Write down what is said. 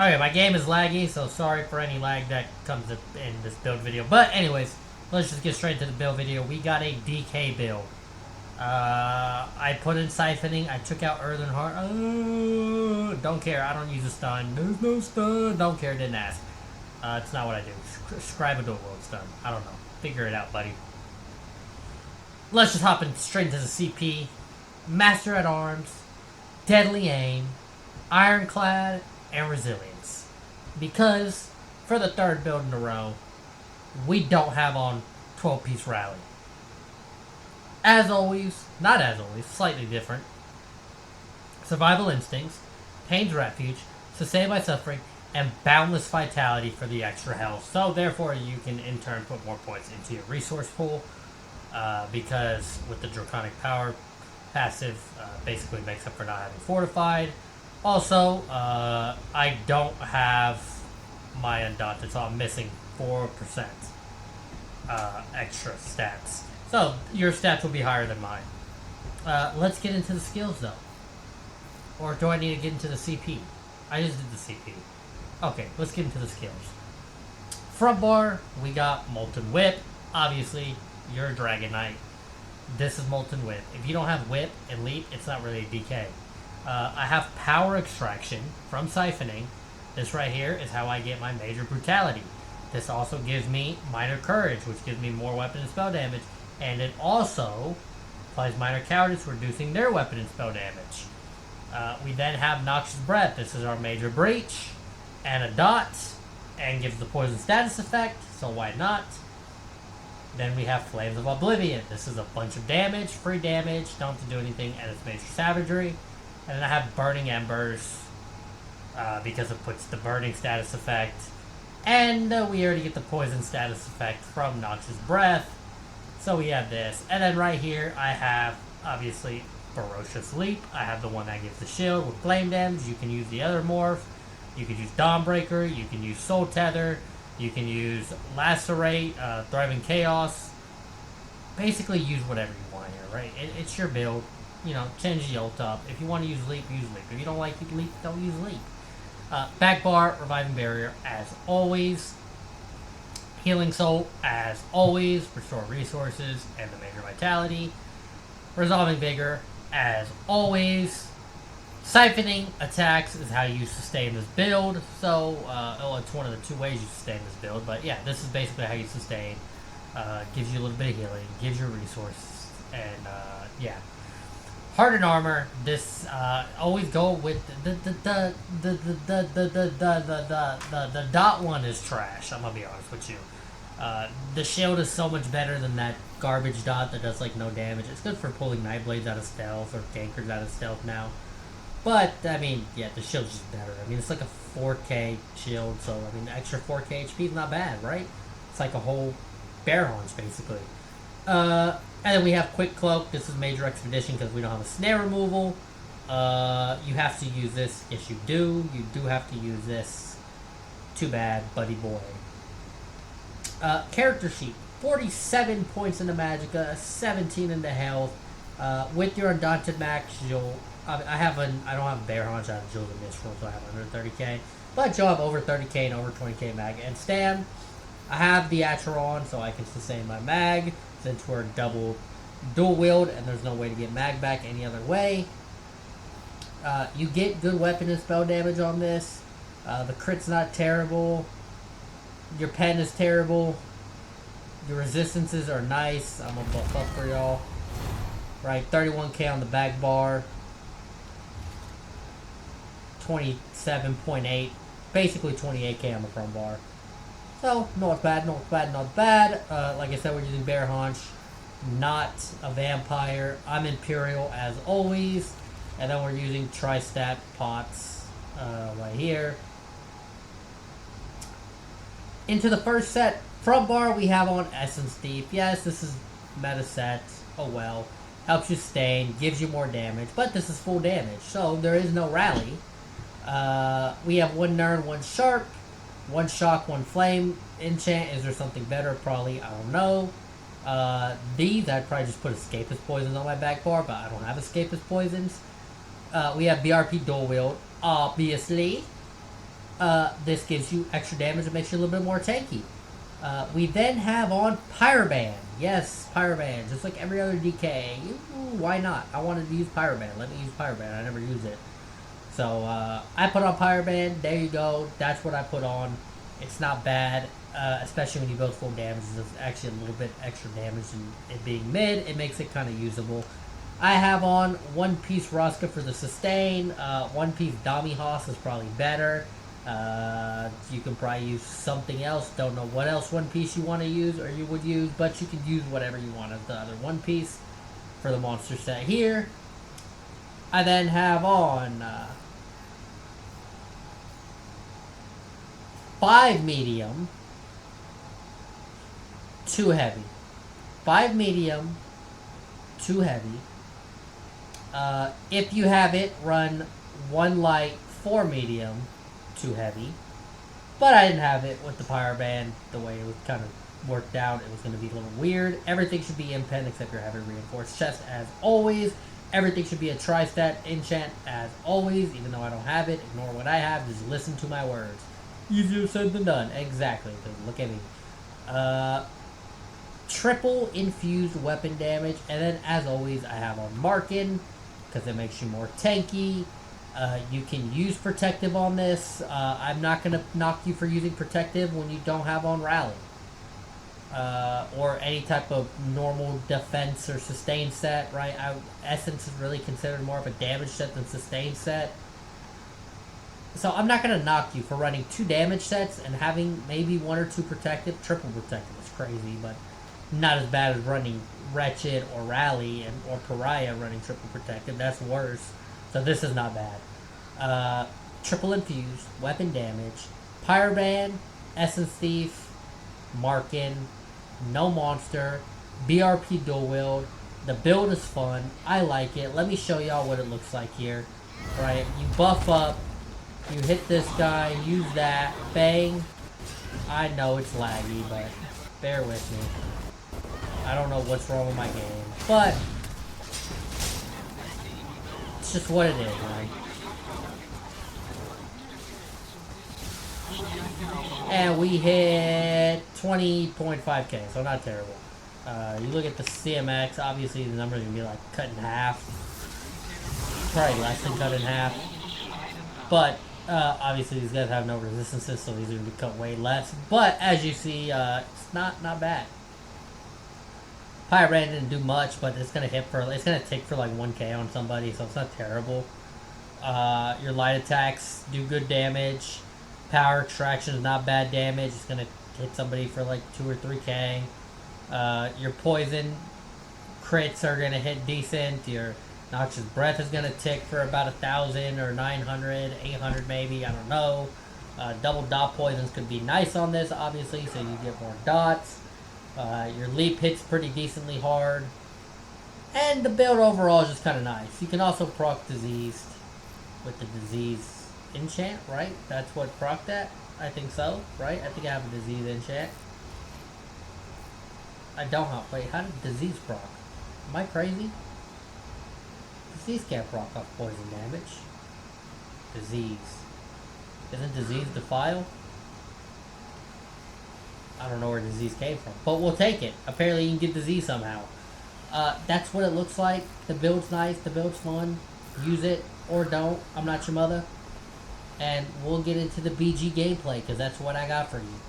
Okay, my game is laggy, so sorry for any lag that comes up in this build video. But anyways, let's just get straight to the build video. We got a DK build. I put in siphoning. I took out Earthen Heart. Don't care. I don't use a stun. There's no stun. Don't care. Didn't ask. It's not what I do. Scribe a dual world stun. I don't know. Figure it out, buddy. Let's just hop in straight into the CP. Master at Arms, Deadly Aim, Ironclad, and Resilience. Because, for the third build in a row, we don't have on 12-piece Rally. As always, not as always, slightly different. Survival Instincts, Pain's Refuge, Sustain by Suffering, and Boundless Vitality for the extra health. So therefore you can in turn put more points into your resource pool. Because with the Draconic Power passive, basically makes up for not having Fortified. Also, I don't have my Undaunted, so I'm missing 4% extra stats. So, your stats will be higher than mine. Let's get into the skills, though. Or do I need to get into the CP? I just did the CP. Okay, let's get into the skills. Front bar, we got Molten Whip. Obviously, you're a Dragonknight. This is Molten Whip. If you don't have Whip and Leap, it's not really a DK. I have Power Extraction from Siphoning. This right here is how I get my Major Brutality. This also gives me Minor Courage, which gives me more weapon and spell damage. And it also applies Minor Cowardice, reducing their weapon and spell damage. We then have Noxious Breath. This is our Major Breach and a dot, and gives the Poison status effect, so why not? Then we have Flames of Oblivion. This is a bunch of damage, free damage, don't have to do anything, and it's Major Savagery. And then I have Burning Embers, because it puts the Burning status effect. And we already get the Poison status effect from Noxious Breath. So we have this. And then right here, I have, obviously, Ferocious Leap. I have the one that gives the shield with Flame damage. You can use the other morph. You can use Dawnbreaker. You can use Soul Tether. You can use Lacerate, Thriving Chaos. Basically, use whatever you want here, right? It's your build. You know, change the ult up. If you want to use Leap, use Leap. If you don't like Leap, don't use Leap. Back bar, Reviving Barrier, as always. Healing Soul, as always. Restore Resources and the Major Vitality. Resolving Vigor, as always. Siphoning attacks is how you sustain this build. So, it's one of the two ways you sustain this build. But yeah, this is basically how you sustain. Gives you a little bit of healing, gives you resources, and yeah. Hardened Armor. This always go with the dot one is trash. I'm gonna be honest with you. The shield is so much better than that garbage dot that does like no damage. It's good for pulling Nightblades out of stealth or Gankers out of stealth now. But, I mean, yeah, the shield's just better. I mean, it's like a 4k shield, so, I mean, extra 4k HP is not bad, right? It's like a whole bear haunch, basically. And then we have Quick Cloak. This is Major Expedition because we don't have a snare removal. You have to use this. Yes, you do. You do have to use this. Too bad, buddy boy. Character sheet. 47 points in the Magicka, 17 in the health. With your Undaunted Max, you'll... I don't have Bear Haunch, I have Jewels of Mistral, so I have under 30k. But you'll have over 30k and over 20k mag. And Stan, I have the Acheron, so I can sustain my mag, since we're dual wield, and there's no way to get mag back any other way. You get good weapon and spell damage on this. The crit's not terrible. Your pen is terrible. Your resistances are nice. I'm gonna buff up for y'all. Right, 31k on the back bar. 27.8, basically 28k on the front bar. So, not bad, not bad, not bad. Like I said, we're using Bear Haunch, not a Vampire. I'm Imperial as always. And then we're using Tri-Stat Pots right here. Into the first set, front bar we have on Essence Thief. Yes, this is meta set. Oh well. Helps you sustain, gives you more damage, but this is full damage, so there is no rally. We have one Nern, one Sharp, one Shock, one Flame. Enchant, is there something better? Probably, I don't know. These, I'd probably just put Escapist Poisons on my back bar, but I don't have Escapist Poisons. We have BRP Dual Wield, obviously. This gives you extra damage and makes you a little bit more tanky. We then have on Pyroband. Yes, Pyroband. Just like every other DK. Why not? I wanted to use Pyroband. Let me use Pyroband. I never use it. So, I put on Pyroband. There you go. That's what I put on. It's not bad. Especially when you build full damage. It's actually a little bit extra damage than it being mid. It makes it kind of usable. I have on One Piece Raska for the sustain. One Piece Dami Hoss is probably better. You can probably use something else. Don't know what else One Piece you want to use or you would use, but you can use whatever you want as the other One Piece for the monster set here. I then have on 5 medium, 2 heavy. 5 medium, 2 heavy. If you have it, run 1 light, 4 medium, 2 heavy. But I didn't have it with the Pyroband. The way it was kind of worked out, it was going to be a little weird. Everything should be impen except your heavy reinforced chest as always. Everything should be a tri-stat enchant as always, even though I don't have it. Ignore what I have, just listen to my words. Easier said than done. Exactly, because look at me. Triple infused weapon damage, and then as always I have on Markin, because it makes you more tanky. You can use protective on this. I'm not going to knock you for using protective when you don't have on rally. Or any type of normal defense or sustain set, right? Essence is really considered more of a damage set than sustain set. So I'm not going to knock you for running 2 damage sets and having maybe 1 or 2 protective. Triple protective is crazy, but not as bad as running Wretched or Rally or Pariah running triple protective. That's worse. So this is not bad. Triple infused, weapon damage, Pyroband, Essence Thief, Markin, no monster, BRP dual wield. The build is fun. I like it. Let me show y'all what it looks like here. Right, you buff up, you hit this guy, use that, bang. I know it's laggy, but bear with me. I don't know what's wrong with my game, but it's just what it is, man. And we hit 20.5k, so not terrible. You look at the CMX, obviously the numbers are going to be like cut in half. Probably less than cut in half. But obviously these guys have no resistances, so these are going to be cut way less. But as you see, it's not bad. Pyroband didn't do much, but it's gonna take for like 1k on somebody, so it's not terrible. Your light attacks do good damage. Power extraction is not bad damage. It's gonna hit somebody for like 2 or 3k. Your poison crits are gonna hit decent. Your noxious breath is gonna tick for about 1,000 or 900, 800 maybe. I don't know. Double dot poisons could be nice on this, obviously, so you get more dots. Your leap hits pretty decently hard. And the build overall is just kind of nice. You can also proc diseased with the disease enchant, right? That's what proc that? I think so, right? I think I have a disease enchant. I don't have. Wait, how did disease proc? Am I crazy? Disease can't proc off poison damage. Disease. Isn't disease defile? I don't know where disease came from, but we'll take it. Apparently you can get disease somehow. That's what it looks like. The build's nice, the build's fun. Use it or don't. I'm not your mother. And we'll get into the BG gameplay, because that's what I got for you.